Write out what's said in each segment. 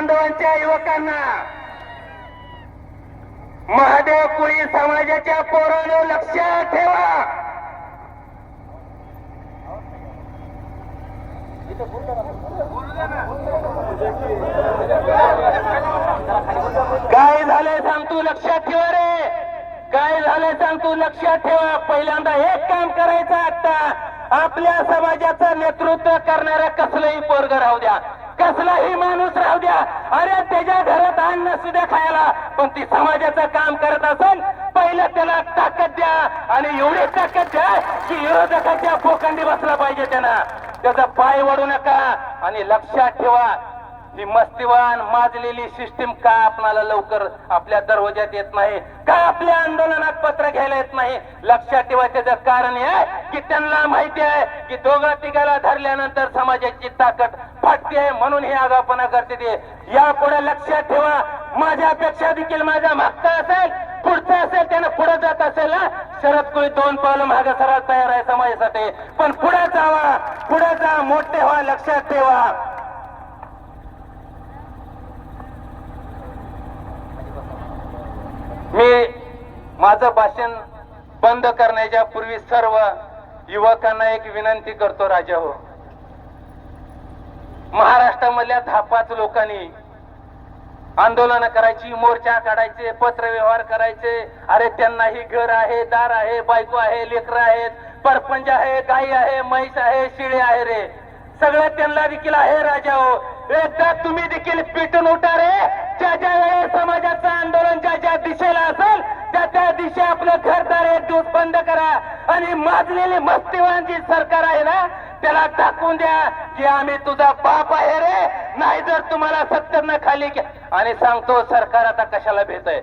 बांधवांच्या युवकांना, महादेव कोळी समाजाच्या पोरांनो लक्षात ठेवा, काय झालंय सांग तू लक्षात ठेवा रे, काय झालंय सांग तू लक्षात ठेवा. पहिल्यांदा एक काम करायचं, आता आपल्या समाजाचं नेतृत्व करणारा कसलंही पोरग राहू द्या, कसलाही माणूस राहू द्या, अरे त्याच्या घरात अन्न सुद्धा खायला, पण ती समाजाचं काम करत असेल, पहिलं त्याला ताकद द्या आणि एवढी ताकद द्या की विरोधकाच्या पोखंडी बसला पाहिजे त्यांना, त्याचा पाय वडू नका. आणि लक्षात ठेवा, ही मस्तीवान माजलेली सिस्टीम का आपणाला लवकर आपल्या दरवाज्यात येत नाही, का आपल्या आंदोलनात पत्र घ्यायला येत नाही. लक्षात ठेवा, त्याचं कारण हे आहे की त्यांना माहिती आहे की दोघा तिघाला धरल्यानंतर समाजाची ताकद फाटते, म्हणून हे आगाऊपणा करते ते. यापुढे लक्षात ठेवा, माझ्यापेक्षा देखील माझा मागचा असेल, पुढचा असेल, त्यानं पुढे जात असेल ना, शरद कोळी 2 पावलं मागे सरायला तयार आहे समाजासाठी, पण पुढे जावा, पुढे जा, मोठे व्हा. लक्षात ठेवा, मी माझं भाषण बंद करण्याच्या पूर्वी सर्व युवकांना एक विनंती करतो. राजा हो, महाराष्ट्रामधल्या 10-5 लोकांनी आंदोलन करायची, मोर्चा काढायचे, पत्रव्यवहार करायचे, अरे त्यांनाही घर आहे, दार आहे, बायको आहे, लेकरं आहेत, परपंच आहे, गाई आहे, म्हैस आहे, शिळे आहे रे, सगळं त्यांना देखील आहे. राजा हो, एकदा तुम्ही देखील पेटून उठा रे. ज्या ज्या वेळेस समाजाचं आंदोलन ज्या ज्या दिशेला असेल त्या त्या दिशा आपलं घरदार एक दिवस बंद करा आणि माजलेली मस्तीवान जी सरकार आहे ना, त्याला दाखवून द्या की आम्ही तुझा बाप आहे रे, नाही जर तुम्हाला सत्तेनं खाली. आणि सांगतो, सरकार आता कशाला भेटय,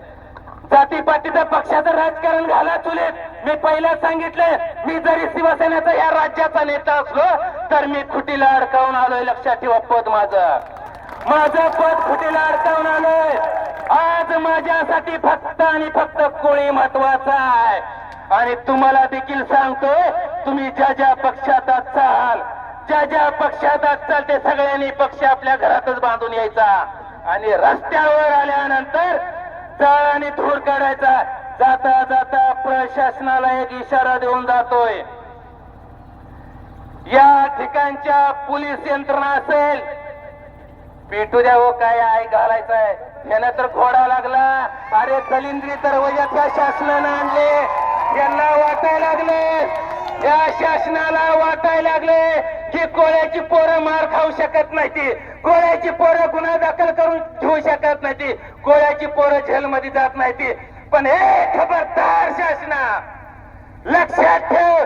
जातीपातीचं पक्षाचं राजकारण घाला चुलीत. मी पहिला सांगितलंय, मी जरी शिवसेनेचा या राज्याचा नेता असलो तर मी खुटीला अडकावून आलोय. लक्षात ठेवा, पद माझं पद खुटीला अडकावून आलोय. आज माझ्यासाठी फक्त आणि फक्त कोळी महत्वाचा आहे. आणि तुम्हाला देखील सांगतोय, तुम्ही ज्या ज्या पक्षात असाल, ज्या ज्या पक्षात असाल, ते सगळ्यांनी पक्ष आपल्या घरातच बांधून यायचा आणि रस्त्यावर आल्यानंतर जाळ आणि धूर काढायचा. जाता जाता प्रशासनाला एक इशारा देऊन जातोय, या ठिकाणच्या पोलीस यंत्रणा असेल, पेटू द्या हो, काय आहे घालायचं आहे, ह्यानं तर घोडा लागला. अरे दलिंद्री दरवाजाच्या शासनानं आणले, यांना वाटायला लागले, या शासनाला वाटायला लागले की कोळ्याची पोरं मार खाऊ शकत नाही, कोळ्याची पोरं गुन्हा दाखल करून घेऊ शकत नाही, कोळ्याची पोरं जेलमध्ये जात नाही. पण हे खबरदार शासना, लक्षात ठेव,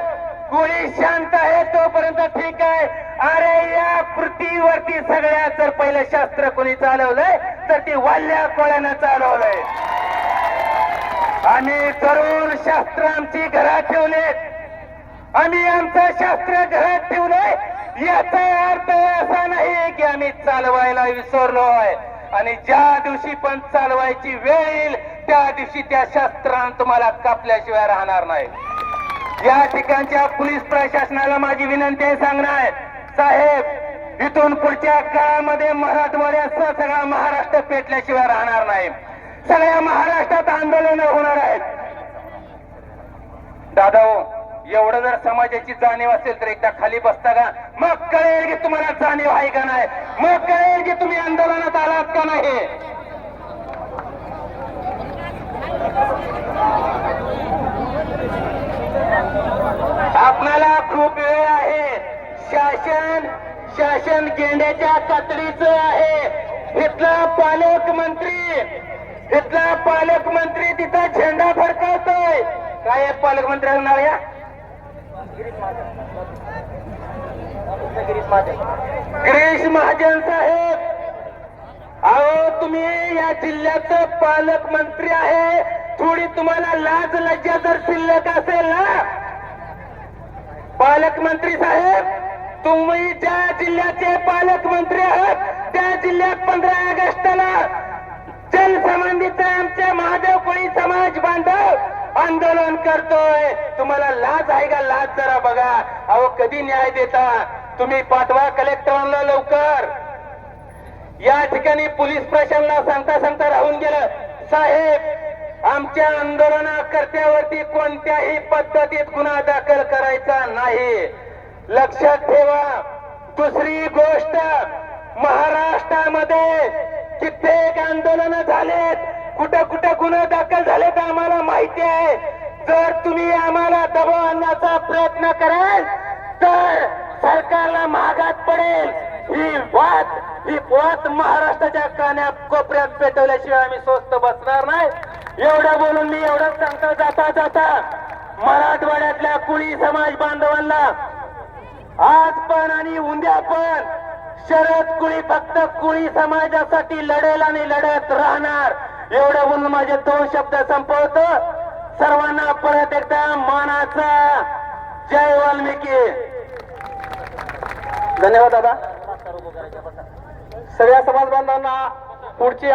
कोळी शांत आहे तोपर्यंत ठीक आहे. अरे या पृथ्वीवरती सगळ्यात जर पहिलं शास्त्र कोणी चालवलंय तर ती वाल्या कोळ्यानं चालवलंय. आम्ही तरुण शास्त्र आमची घरात ठेवलेत, आम्ही आमचं शास्त्र घरात ठेवलंय. याचा अर्थ असा नाही की आम्ही चालवायला विसरलोय, आणि ज्या दिवशी पण चालवायची वेळ येईल त्या दिवशी त्या शास्त्रानं तुम्हाला कापल्याशिवाय राहणार नाही. या ठिकाणच्या पोलीस प्रशासनाला माझी विनंती आहे, सांगणार साहेब, इथून पुढच्या काळामध्ये मराठवाड्याचा सगळा महाराष्ट्र पेटल्याशिवाय राहणार नाही. सगळ्या महाराष्ट्रात आंदोलन होणार आहेत. दादा हो, एवढं जर समाजाची जाणीव असेल तर एकदा खाली बसता का, मग कळेल की तुम्हाला जाणीव आहे का नाही, मग कळेल की तुम्ही आंदोलनात आलात का नाही. आपणाला खूप वेळ आहे. शासन गेंड्याच्या कातडीचं आहे. इथला पालकमंत्री तिथं झेंडा फडकवतोय. काय पालकमंत्री होणार या गिरीश महाजन साहेब, अहो तुम्ही या जिल्ह्याचं पालकमंत्री आहे, थोडी तुम्हाला लाज लज्जा जर शिल्लक असेल ना, पालकमंत्री साहेब, तुम्ही ज्या जिल्ह्याचे पालकमंत्री आहात त्या जिल्ह्यात 15 ऑगस्टला जलसंबंधीचा आमच्या महादेव कोळी समाज बांधव आंदोलन करतोय. तुम्हाला लाज आहे का? लाज जरा बघा. अहो कधी न्याय देता तुम्ही? पाठवा कलेक्टरांना लवकर. या ठिकाणी पोलीस प्रशासनाला सांगता सांगता राहून गेलं, साहेब आमच्या आंदोलनाकर्त्यावरती कोणत्याही पद्धतीत गुन्हा दाखल करायचा नाही. लक्षात ठेवा. दुसरी गोष्ट, महाराष्ट्रामध्ये कित्येक आंदोलन झालेत, कुठं कुठं गुन्हे दाखल झालेत आम्हाला माहिती आहे. जर तुम्ही आम्हाला दबाव आणण्याचा प्रयत्न कराल तर सरकारला महागात पडेल. ही वाद महाराष्ट्राच्या कान्यात कोपऱ्यात पेटवल्याशिवाय आम्ही स्वस्त बसणार नाही. एवढं बोलून मी एवढंच सांगतो, जाता जाता मराठवाड्यातल्या कुळी समाज बांधवांना आज पण आणि उद्या पण शरद कुळी फक्त कुळी समाजासाठी लढेल आणि लढत राहणार. एवढं बोलून माझे 2 शब्द संपवतो. सर्वांना परत एकदा मानाचा जय वाल्मिकी. धन्यवाद दादा. सगळ्या समाज बांधवांना पुढची